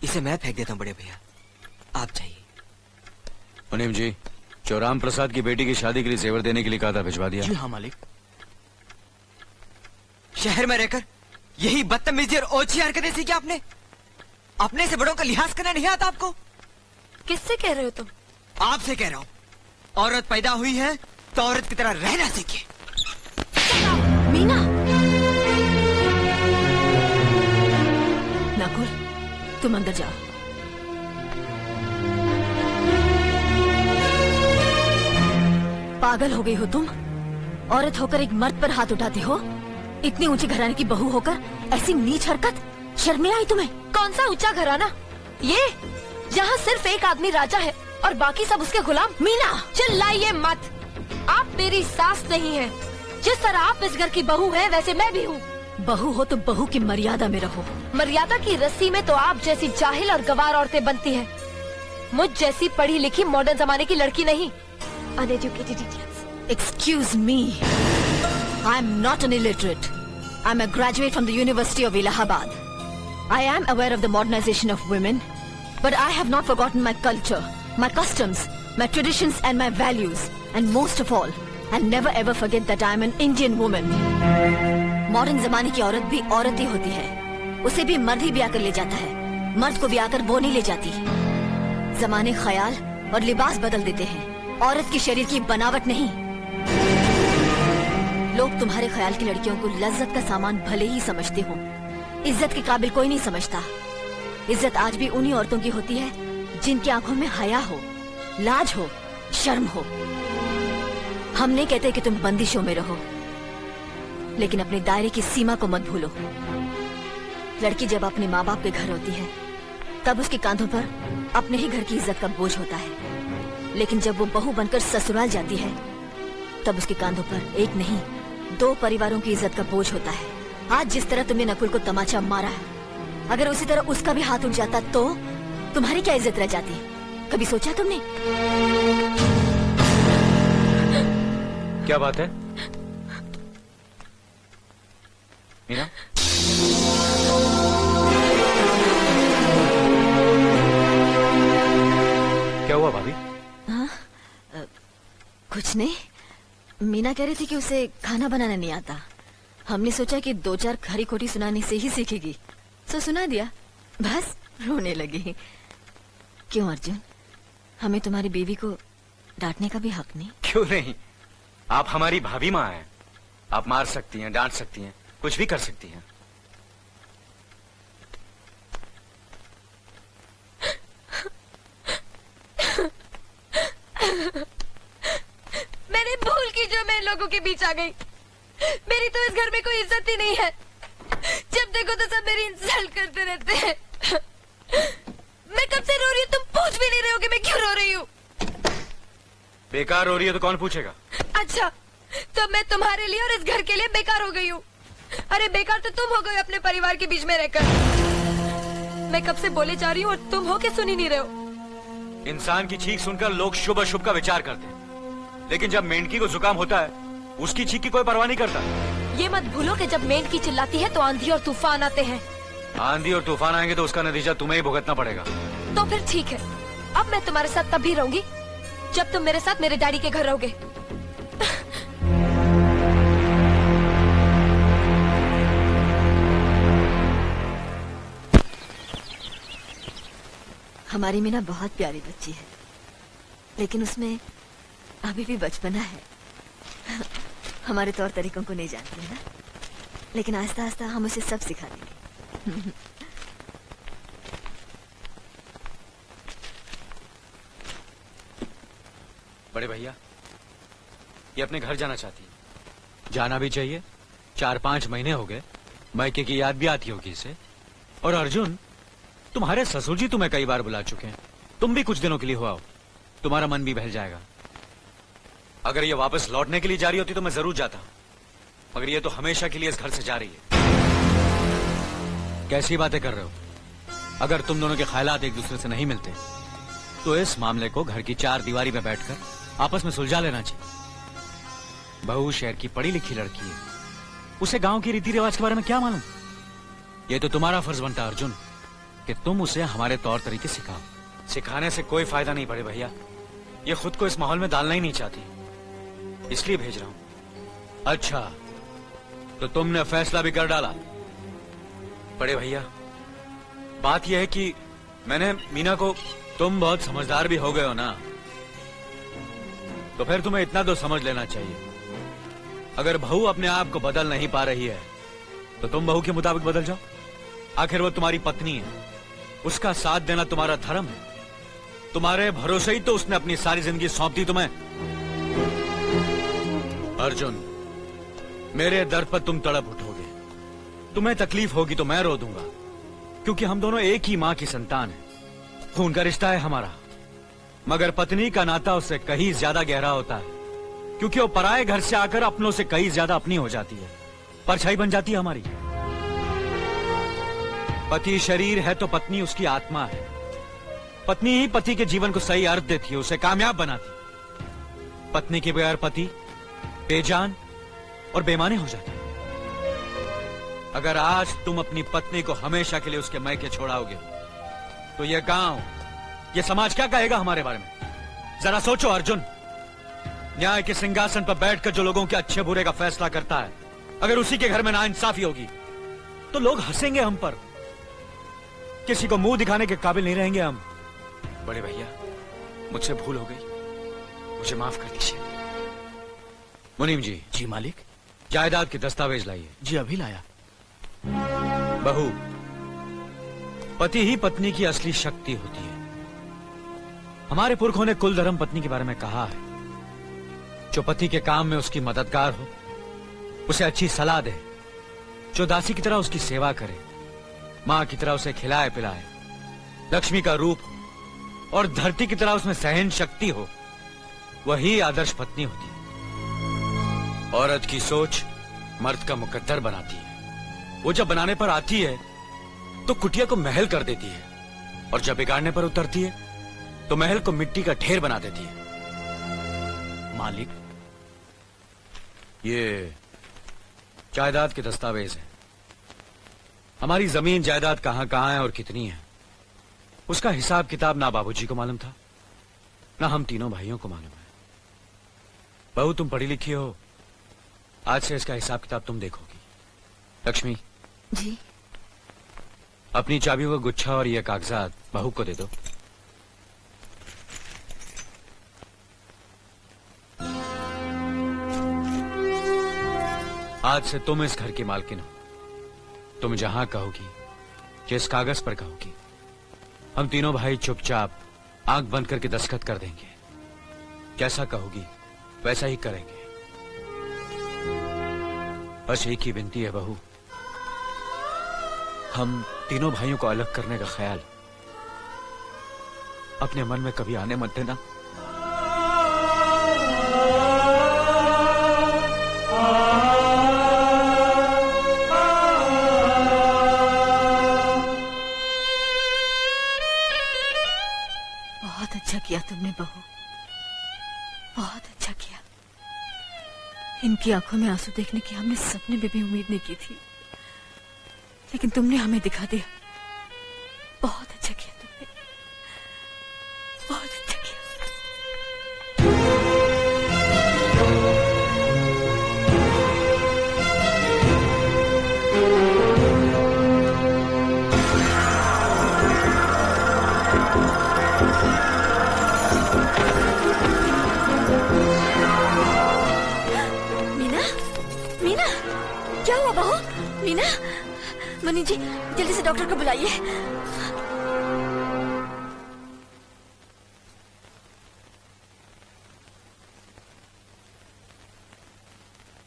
इसे मैं फेंक देता हूँ बड़े भैया, आप जाइए। मुनीम जी, चौराम प्रसाद की बेटी की शादी के लिए जेवर देने के लिए कहा था, भिजवा दिया? जी हाँ मालिक। शहर में रहकर यही बदतमीजी और ओछी हरकतें सीखी आपने? अपने से बड़ों का लिहाज करना नहीं आता आपको? किससे कह रहे हो तुम? आपसे कह रहा हूँ। औरत पैदा हुई है तो औरत की तरह रहना सीखिए। मीना, नकुल, तुम अंदर जाओ। पागल हो गई हो तुम? औरत होकर एक मर्द पर हाथ उठाती हो? इतनी ऊंची घराने की बहू होकर ऐसी नीच हरकत, शर्म नहीं आई तुम्हें? कौन सा ऊंचा घराना? ये यहाँ सिर्फ एक आदमी राजा है और बाकी सब उसके गुलाम। मीना, चिल्लाइए मत। आप मेरी सास नहीं है। जिस तरह आप इस घर की बहू हैं, वैसे मैं भी हूँ। बहू हो तो बहू की मर्यादा में रहो। मर्यादा की रस्सी में तो आप जैसी जाहिल और गवार औरतें बनती हैं। मुझ जैसी पढ़ी लिखी मॉडर्न जमाने की लड़की नहीं। Uneducated idiots. Excuse me. I am not an illiterate. I am a graduate from the University of Allahabad. I am aware of the modernization of women, but I have not forgotten my culture, my customs, my traditions and my values. And most of all, I'll never ever forget that I am an Indian woman. Modern जमाने की औरत भी औरत ही होती है। उसे भी मर्द ही ब्याह कर ले जाता है, मर्द को ब्याह कर वो नहीं ले जाती। जमाने ख्याल और लिबास बदल देते हैं, औरत की शरीर की बनावट नहीं। लोग तुम्हारे ख्याल की लड़कियों को लज्जत का सामान भले ही समझते हो, इज्जत के काबिल कोई नहीं समझता। इज्जत आज भी उन्हीं औरतों की होती है जिनकी आंखों में हया हो, लाज हो, शर्म हो। हम नहीं कहते कि तुम बंदिशों में रहो, लेकिन अपने दायरे की सीमा को मत भूलो। लड़की जब अपने माँ बाप के घर होती है, तब उसके कांधों पर अपने ही घर की इज्जत का बोझ होता है। लेकिन जब वो बहू बनकर ससुराल जाती है, तब उसके कांधों पर एक नहीं, 2 परिवारों की इज्जत का बोझ होता है। आज जिस तरह तुमने नकुल को तमाचा मारा है, अगर उसी तरह उसका भी हाथ उठ जाता तो तुम्हारी क्या इज्जत रह जाती? कभी सोचा तुमने? क्या बात है मीना? क्या हुआ भाभी? कुछ नहीं। मीना कह रही थी कि उसे खाना बनाना नहीं आता। हमने सोचा कि 2-4 खरी खोटी सुनाने से ही सीखेगी, तो सुना दिया। बस रोने लगी। क्यों अर्जुन, हमें तुम्हारी बीवी को डांटने का भी हक नहीं? क्यों नहीं, आप हमारी भाभी माँ हैं। आप मार सकती हैं, डांट सकती हैं, कुछ भी कर सकती हैं। मैंने भूल की जो मैं लोगों के बीच आ गई। मेरी तो इस घर में कोई इज्जत ही नहीं है। जब देखो तो सब मेरी इंसल्ट करते रहते हैं। मैं कब से रो रही हूँ, तुम पूछ भी नहीं रहे हो कि मैं क्यों रो रही हूँ। बेकार हो रही है तो कौन पूछेगा? अच्छा, तो मैं तुम्हारे लिए और इस घर के लिए बेकार हो गई हूँ। अरे बेकार तो तुम हो गए अपने परिवार के बीच में रहकर। मैं कब से बोले जा रही हूँ और तुम हो के सुन ही नहीं रहे हो। इंसान की चीख सुनकर लोग शुभ अशुभ का विचार करते हैं, लेकिन जब मेंढकी को जुकाम होता है, उसकी चीख की कोई परवाह नहीं करता। ये मत भूलो कि जब मेंढकी चिल्लाती है तो आंधी और तूफान आते हैं। आंधी और तूफान आएंगे तो उसका नतीजा तुम्हें ही भुगतना पड़ेगा। तो फिर ठीक है, अब मैं तुम्हारे साथ तब भी रहूंगी जब तुम मेरे साथ मेरे डैडी के घर रहोगे। हमारी मीना बहुत प्यारी बच्ची है, लेकिन उसमें अभी भी बचपना है। हमारे तौर तरीकों को नहीं जानती है ना, लेकिन आस्ता आस्ता हम उसे सब सिखा देंगे। बड़े भैया, ये अपने घर जाना चाहती है। जाना भी चाहिए। 4-5 महीने हो गए, मायके की याद भी आती होगी इसे। और अर्जुन, तुम्हारे ससुर जी तुम्हें कई बार बुला चुके हैं। तुम भी कुछ दिनों के लिए हो आओ, तुम्हारा मन भी बहल जाएगा। अगर ये वापस लौटने के लिए जा रही होती तो मैं जरूर जाता, मगर ये तो हमेशा के लिए इस घर से जा रही है। कैसी बातें कर रहे हो? अगर तुम दोनों के ख्यालात एक दूसरे से नहीं मिलते तो इस मामले को घर की 4 दीवारी में बैठकर आपस में सुलझा लेना चाहिए। बहू शहर की पढ़ी लिखी लड़की है, उसे गांव की रीति रिवाज के बारे में क्या मालूम? ये तो तुम्हारा फर्ज बनता अर्जुन कि तुम उसे हमारे तौर तरीके सिखाओ। सिखाने से कोई फायदा नहीं बड़े भैया, ये खुद को इस माहौल में डालना ही नहीं चाहती, इसलिए भेज रहा हूं। अच्छा, तो तुमने फैसला भी कर डाला? बड़े भैया, बात यह है कि मैंने मीना को, तुम बहुत समझदार भी हो गए हो ना, तो फिर तुम्हें इतना तो समझ लेना चाहिए, अगर बहू अपने आप को बदल नहीं पा रही है तो तुम बहू के मुताबिक बदल जाओ। आखिर वो तुम्हारी पत्नी है, उसका साथ देना तुम्हारा धर्म है। तुम्हारे भरोसे ही तो उसने अपनी सारी जिंदगी सौंप दी तुम्हें। अर्जुन, मेरे दर्द पर तुम तड़प उठोगे, तुम्हें तकलीफ होगी तो मैं रो दूंगा, क्योंकि हम दोनों एक ही मां की संतान हैं, खून का रिश्ता है हमारा। मगर पत्नी का नाता उससे कहीं ज्यादा गहरा होता है, क्योंकि वो पराये घर से आकर अपनों से कहीं ज्यादा अपनी हो जाती है, परछाई बन जाती है हमारी। पति शरीर है तो पत्नी उसकी आत्मा है। पत्नी ही पति के जीवन को सही अर्थ देती है, उसे कामयाब बनाती। पत्नी के बगैर पति बेजान और बेमाने हो जाते। अगर आज तुम अपनी पत्नी को हमेशा के लिए उसके मैके छोड़ाओगे तो यह गांव, यह समाज क्या कहेगा हमारे बारे में? जरा सोचो अर्जुन, न्याय के सिंहासन पर बैठकर जो लोगों के अच्छे बुरे का फैसला करता है, अगर उसी के घर में नाइंसाफी होगी तो लोग हंसेंगे हम पर, किसी को मुंह दिखाने के काबिल नहीं रहेंगे हम। बड़े भैया, मुझसे भूल हो गई, मुझे माफ कर दीजिए। मुनीम जी। जी मालिक। जायदाद के दस्तावेज लाइए। जी अभी लाया। बहू, पति ही पत्नी की असली शक्ति होती है। हमारे पुरखों ने कुल धर्म पत्नी के बारे में कहा है, जो पति के काम में उसकी मददगार हो, उसे अच्छी सलाह दे, जो दासी की तरह उसकी सेवा करे, मां की तरह उसे खिलाए पिलाए, लक्ष्मी का रूप हो और धरती की तरह उसमें सहन शक्ति हो, वही आदर्श पत्नी होती है। औरत की सोच मर्द का मुकद्दर बनाती है। वो जब बनाने पर आती है तो कुटिया को महल कर देती है, और जब बिगाड़ने पर उतरती है तो महल को मिट्टी का ढेर बना देती है। मालिक, ये जायदाद के दस्तावेज हैं। हमारी जमीन जायदाद कहां कहां है और कितनी है, उसका हिसाब किताब ना बाबूजी को मालूम था, ना हम तीनों भाइयों को मालूम है। बहू, तुम पढ़ी लिखी हो, आज से इसका हिसाब किताब तुम देखोगी। लक्ष्मी जी। अपनी चाबियों का गुच्छा और ये कागजात बहू को दे दो। आज से तुम इस घर की मालकिन हो। तुम जहां कहोगी, जिस कागज पर कहोगी, हम तीनों भाई चुपचाप आंख बंद करके दस्तखत कर देंगे। जैसा कहोगी वैसा ही करेंगे। बस एक ही विनती है बहू, हम तीनों भाइयों को अलग करने का ख्याल अपने मन में कभी आने मत देना। बहुत अच्छा किया तुमने बहू, बहुत अच्छा किया। इनकी आंखों में आंसू देखने की हमने सपने में भी उम्मीद नहीं की थी, लेकिन तुमने हमें दिखा दिया। बहुत अच्छा किया तुमने, बहुत अच्छा किया। मीना, मीना, क्या हुआ बहू? मीना, मुनि जी जल्दी से डॉक्टर को बुलाइए।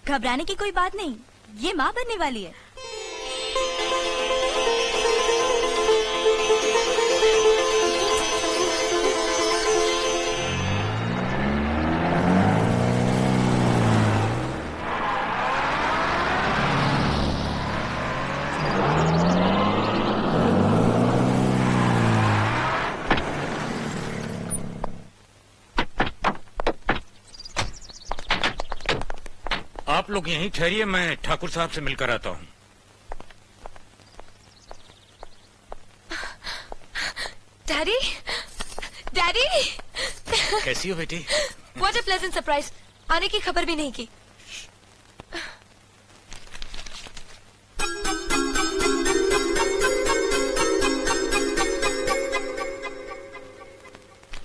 घबराने की कोई बात नहीं, ये माँ बनने वाली है। आप लोग यहीं ठहरिए, मैं ठाकुर साहब से मिलकर आता हूँ। डैडी, डैडी, कैसी हो बेटी? What a pleasant surprise. आने की खबर भी नहीं की।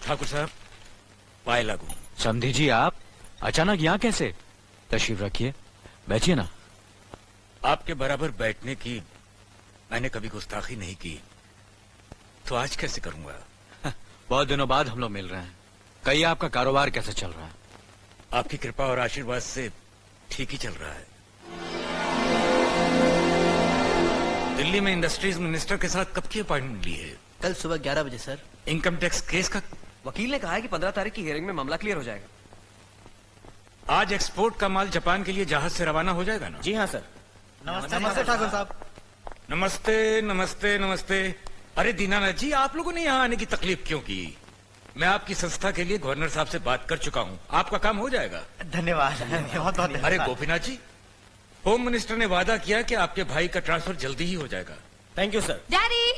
ठाकुर साहब, पाए लागू। समधी जी, आप अचानक यहाँ कैसे? तशरीफ रखिए, बैठिए ना। आपके बराबर बैठने की मैंने कभी गुस्ताखी नहीं की, तो आज कैसे करूंगा? बहुत दिनों बाद हम लोग मिल रहे हैं। कहिए, आपका कारोबार कैसे चल रहा है? आपकी कृपा और आशीर्वाद से ठीक ही चल रहा है। दिल्ली में इंडस्ट्रीज मिनिस्टर के साथ कब की अपॉइंटमेंट ली है? कल सुबह 11 बजे सर। इनकम टैक्स केस का वकील ने कहा है कि 15 तारीख की हियरिंग में मामला क्लियर हो जाएगा। आज एक्सपोर्ट का माल जापान के लिए जहाज से रवाना हो जाएगा ना? जी हाँ सर। नमस्ते ठाकुर साहब। नमस्ते नमस्ते नमस्ते। अरे दीनानाथ जी, आप लोगों ने यहाँ आने की तकलीफ क्यों की? मैं आपकी संस्था के लिए गवर्नर साहब से बात कर चुका हूँ, आपका काम हो जाएगा। धन्यवाद, बहुत बहुत। अरे गोपीनाथ जी, होम मिनिस्टर ने वादा किया कि आपके भाई का ट्रांसफर जल्दी ही हो जाएगा। Thank you sir. Daddy,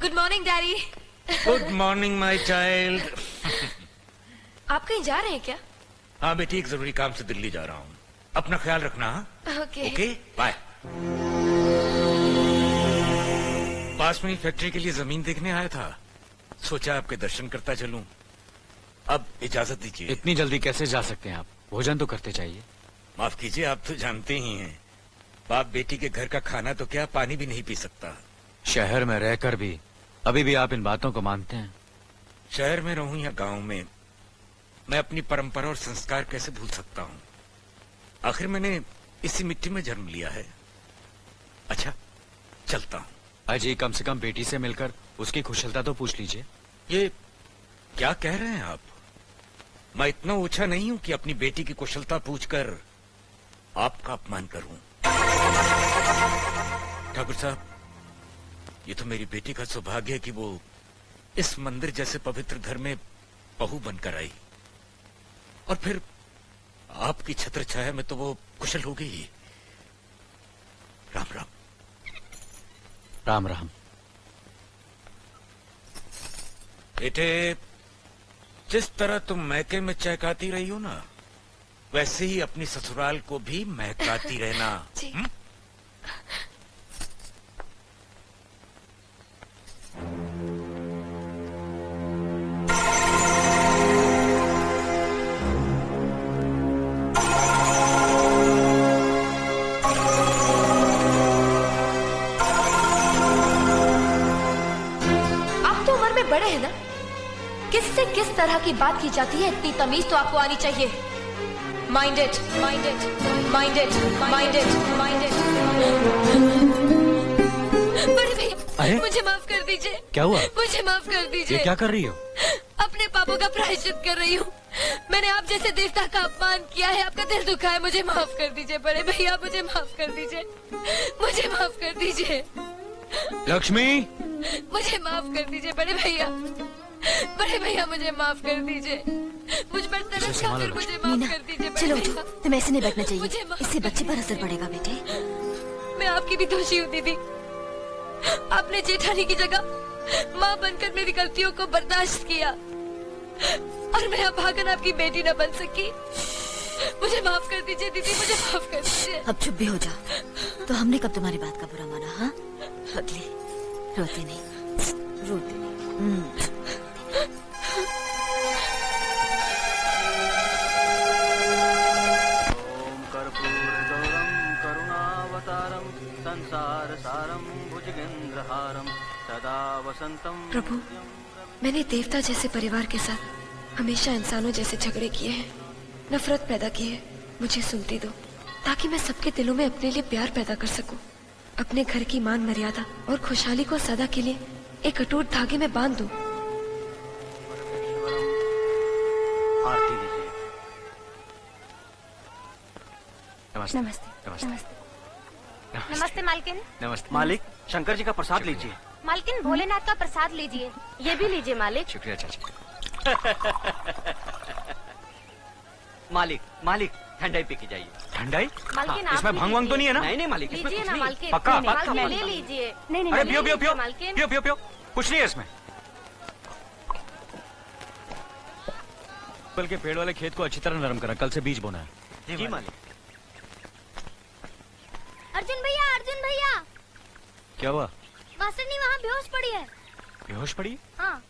good morning daddy. Good morning my child. आप कहीं जा रहे हैं क्या? हाँ बेटी, एक जरूरी काम से दिल्ली जा रहा हूँ। अपना ख्याल रखना। हाँ? ओके। Okay, bye. पास में ही फैक्ट्री के लिए जमीन देखने आया था, सोचा आपके दर्शन करता चलूं। अब इजाजत दीजिए। इतनी जल्दी कैसे जा सकते हैं आप? भोजन तो करते चाहिए। माफ कीजिए, आप तो जानते ही हैं, बाप बेटी के घर का खाना तो क्या, पानी भी नहीं पी सकता। शहर में रहकर भी अभी भी आप इन बातों को मानते हैं? शहर में रहूं या गांव में, मैं अपनी परंपरा और संस्कार कैसे भूल सकता हूं? आखिर मैंने इसी मिट्टी में जन्म लिया है। अच्छा, चलता हूं। अजी, कम से कम बेटी से मिलकर उसकी कुशलता तो पूछ लीजिए। ये क्या कह रहे हैं आप? मैं इतना ऊंचा नहीं हूं कि अपनी बेटी की कुशलता पूछकर आपका अपमान करूं। ठाकुर साहब, ये तो मेरी बेटी का सौभाग्य है कि वो इस मंदिर जैसे पवित्र घर में बहू बनकर आई, और फिर आपकी छत्र छाया में तो वो कुशल हो गई ही। राम राम। राम राम। बेटे, जिस तरह तुम मैके में चहकाती रही हो ना, वैसे ही अपनी ससुराल को भी महकाती रहना। जी। बड़े हैं ना, किससे किस तरह की बात की जाती है, इतनी तमीज तो आपको आनी चाहिए। Mind it, mind it, mind it, mind it, mind it. बड़े भैया, मुझे माफ कर दीजिए। क्या हुआ? मुझे माफ कर दीजिए। ये क्या कर रही हो? अपने पापों का प्रायश्चित कर रही हूँ। मैंने आप जैसे देवता का अपमान किया है, आपका दिल दुखा है, मुझे माफ कर दीजिए बड़े भैया, मुझे माफ कर दीजिए, मुझे माफ कर दीजिए। लक्ष्मी, मुझे माफ कर दीजिए बड़े भैया, बड़े भैया मुझे माफ कर दीजिए। मुझ पर तरस खाकर मुझे माफ कर दीजिए बड़े चलो भैया। तुम्हें ऐसे नहीं बैठना चाहिए, मुझे माफ इससे बच्चे पर असर पड़ेगा बेटे। मैं आपकी भी दोषी हूँ दीदी। आपने जेठानी की जगह माँ बनकर मेरी गलतियों को बर्दाश्त किया, और मैं अभागन आपकी बेटी न बन सकी। मुझे माफ कर दीजिए दीदी, मुझे माफ कर दीजिए। अब चुप भी हो जाओ। तो हमने कब तुम्हारी बात का बुरा माना? हाँ, अगली रोते नहीं, रोते नहीं। ओम कर्पूरगौरम करुणावतारम संसार सारम भुजगेंद्रहारम सदा वसंतम। प्रभु, मैंने देवता जैसे परिवार के साथ हमेशा इंसानों जैसे झगड़े किए हैं, नफरत पैदा की है। मुझे सुनती दो, ताकि मैं सबके दिलों में अपने लिए प्यार पैदा कर सकूं, अपने घर की मान मर्यादा और खुशहाली को सदा के लिए एक अटूट धागे में बांध दूं। आरती लीजिए। नमस्ते। नमस्ते। नमस्ते। नमस्ते। नमस्ते मालकिन। नमस्ते। मालिक, शंकर जी का प्रसाद लीजिए। मालकिन, भोलेनाथ का प्रसाद लीजिए। ये भी लीजिए मालिक। शुक्रिया चाची। मालिक, मालिक ठंडाई पी के जाइए। ठंडाई? मालकिन, आप इसमें भी भांग वांग तो नहीं है ना? नहीं नहीं मालिक, इसमें लीजिए कुछ ना नहीं है। मालकिन। पक्का? मालकिन ले लीजिए। नहीं नहीं अरे मालकिन, पियो पियो पियो मालकिन। पियो पियो पियो, कुछ नहीं है इसमें। पीपल के पेड़ वाले खेत को अच्छी तरह नरम करा, कल से बीज बोना है। जी मालिक। अर्जुन भैया क्या हुआ? मास्टरनी वहाँ बेहोश पड़ी है। बेहोश पड़ी? हाँ।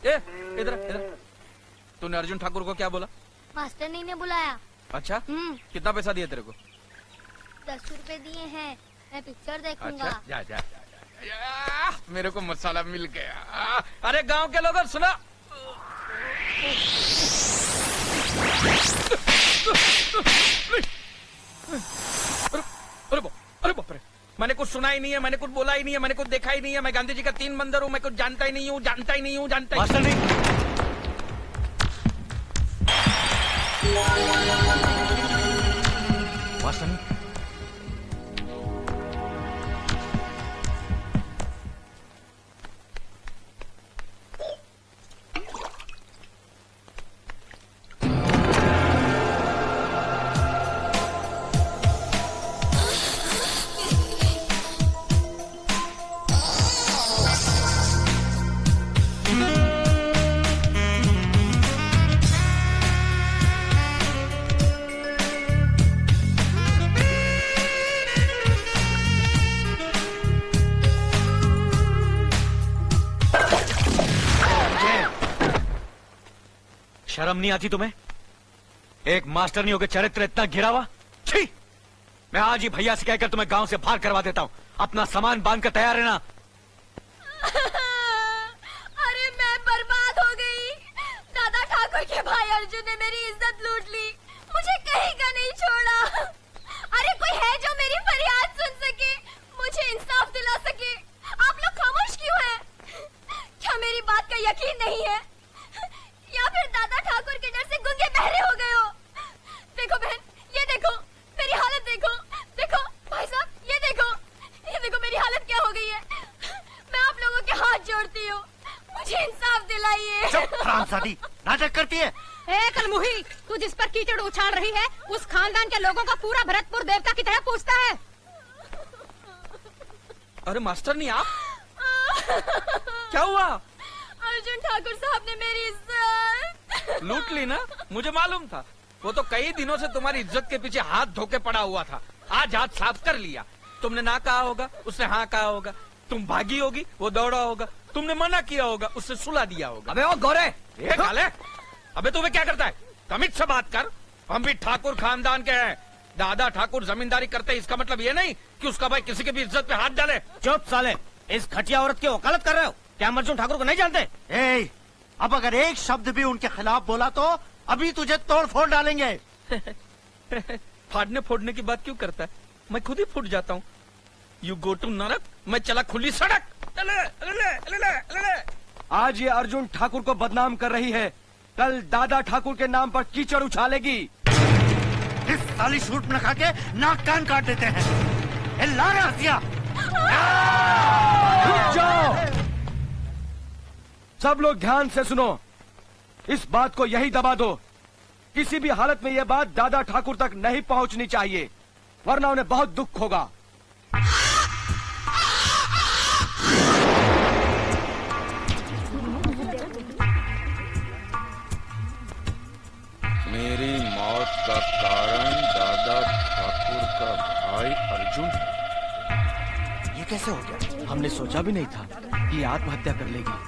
इधर इधर, तूने अर्जुन ठाकुर को क्या बोला? मास्टरनी ने बुलाया। अच्छा, कितना पैसा दिया तेरे को? 10 रुपए दिए हैं, मैं पिक्चर देखूंगा। अच्छा, जा जा, जा, जा, जा, मेरे को मसाला मिल गया। अरे गांव के लोगों सुना, अरे बाप रे, मैंने कुछ सुना ही नहीं है, मैंने कुछ बोला ही नहीं है, मैंने कुछ देखा ही नहीं है। मैं गांधी जी का 3 बंदर हूँ, मैं कुछ जानता ही नहीं हूँ, जानता ही नहीं हूँ, जानता ही मास्टर नहीं। मास्टर नहीं। शर्म नहीं आती तुम्हें? एक मास्टर नहीं होकर चरित्र इतना गिरा हुआ? छी! मैं आज ही भैया से कहकर तुम्हें गांव से बाहर करवा देता हूँ। अपना सामान बांध कर तैयार रहना। अरे मैं बर्बाद हो गई। दादा ठाकुर के भाई अर्जुन ने मेरी इज्जत लूट ली, मुझे कहीं का नहीं छोड़ा। अरे कोई है जो मेरी फरियाद सुन सके, मुझे इंसाफ दिला सके? आप लोग खामोश क्यों हैं? क्या मेरी बात का यकीन नहीं है, या फिर दादा ठाकुर के डर से गूंगे बहरे हो गए हो? देखो बहन, ये देखो मेरी हालत, देखो देखो भाई साहब, ये देखो मेरी हालत क्या हो गई है। मैं आप लोगों के हाथ जोड़ती हूँ, मुझे इंसाफ दिलाइए। चुप हरामजादी, नाटक करती है। ए कलमुही, तू जिस पर कीचड़ उछाल रही है उस खानदान के लोगों का पूरा भरतपुर देवता की तरह पूछता है। अरे मास्टर नहीं, आप क्या हुआ? अर्जुन ठाकुर साहब ने मेरी इज्जत लूट ली ना? मुझे मालूम था, वो तो कई दिनों से तुम्हारी इज्जत के पीछे हाथ धोके पड़ा हुआ था। आज हाथ साफ कर लिया। तुमने ना कहा होगा, उसने हाँ कहा होगा। तुम भागी होगी, वो दौड़ा होगा। तुमने मना किया होगा, उससे सुला दिया होगा। अबे ओ गोरे, ये गाले, अबे तुम्हें क्या करता है? तमीज से बात कर। हम भी ठाकुर खानदान के हैं। दादा ठाकुर जमींदारी करते हैं, इसका मतलब ये नहीं कि उसका भाई किसी की भी इज्जत पे हाथ डाले। चुप साले, इस घटिया औरत की वकालत कर रहे हो? क्या हम अर्जुन ठाकुर को नहीं जानते? ए, अब अगर एक शब्द भी उनके खिलाफ बोला तो अभी तुझे तोड़ फोड़ डालेंगे। फाड़ने फोड़ने की बात क्यों करता है? मैं खुद ही फूट जाता हूँ। यू गो टू नरक, मैं चला खुली सड़क। आज ये अर्जुन ठाकुर को बदनाम कर रही है, कल दादा ठाकुर के नाम पर कीचड़ उछालेगी। इस साली शूट में खा के नाक कान काट देते हैं। ए, ला रे हसिया। रुक जाओ, सब लोग ध्यान से सुनो। इस बात को यही दबा दो, किसी भी हालत में यह बात दादा ठाकुर तक नहीं पहुंचनी चाहिए, वरना उन्हें बहुत दुख होगा। मेरी मौत का कारण दादा ठाकुर का भाई अर्जुन। ये कैसे हो गया? हमने सोचा भी नहीं था कि ये आत्महत्या कर लेगी।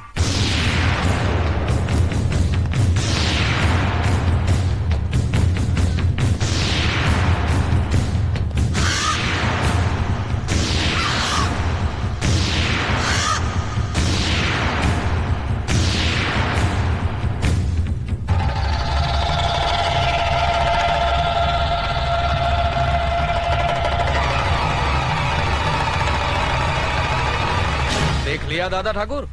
लिया दादा ठाकुर,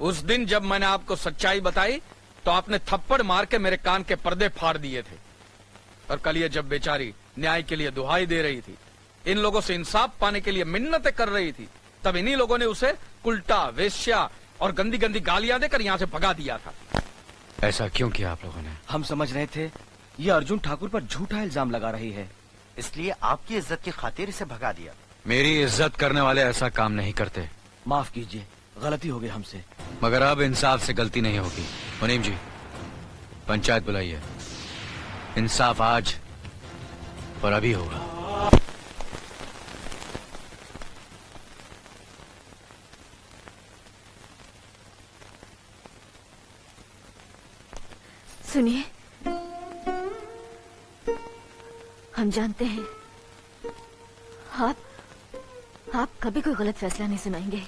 उस दिन जब मैंने आपको सच्चाई बताई तो आपने थप्पड़ मार के मेरे कान के पर्दे फाड़ दिए थे। और कल ये जब बेचारी न्याय के लिए दुहाई दे रही थी, इन लोगों से इंसाफ पाने के लिए मिन्नतें कर रही थी, तब इन्हीं लोगों ने उसे उल्टा, वेश्या और गंदी गंदी गालियां देकर यहाँ से भगा दिया था। ऐसा क्यों किया आप लोगों ने? हम समझ रहे थे ये अर्जुन ठाकुर पर झूठा इल्जाम लगा रही है, इसलिए आपकी इज्जत की खातिर इसे भगा दिया। मेरी इज्जत करने वाले ऐसा काम नहीं करते। माफ कीजिए, गलती हो गई हमसे। मगर अब इंसाफ से गलती नहीं होगी। मुनीम जी, पंचायत बुलाइए। इंसाफ आज और अभी होगा। सुनिए, हम जानते हैं आप कभी कोई गलत फैसला नहीं सुनाएंगे,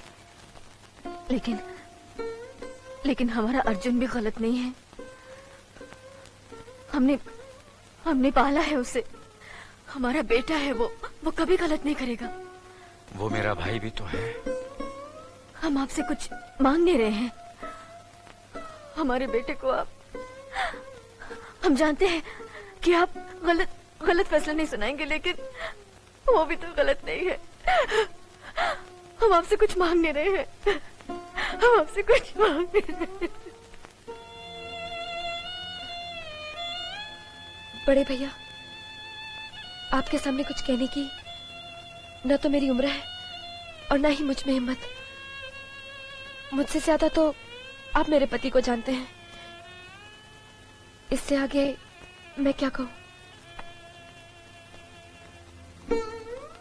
लेकिन हमारा अर्जुन भी गलत नहीं है। हमने पाला है उसे, हमारा बेटा है वो कभी गलत नहीं करेगा। वो मेरा भाई भी तो है। हम आपसे कुछ मांग नहीं रहे हैं। हमारे बेटे को आप, हम जानते हैं कि आप गलत फैसला नहीं सुनाएंगे, लेकिन वो भी तो गलत नहीं है। हम आपसे कुछ मांग नहीं रहे हैं। हम आपसे कुछ मांग नहीं रहे हैं। बड़े भैया, आपके सामने कुछ कहने की न तो मेरी उम्र है और न ही मुझ में हिम्मत। मुझसे ज्यादा तो आप मेरे पति को जानते हैं। इससे आगे मैं क्या कहूँ?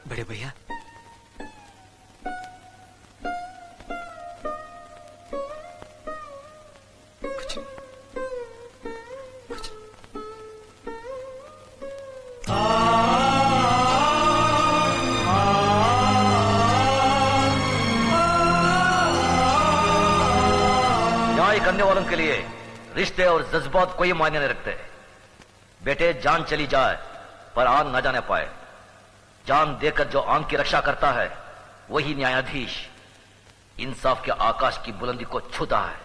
बड़े भैया, कुछ न्याय करने वालों के लिए रिश्ते और जज्बात कोई मायने नहीं रखते। बेटे, जान चली जाए पर आन न जाने पाए। जान देकर जो आन की रक्षा करता है वही न्यायाधीश इंसाफ के आकाश की बुलंदी को छूता है।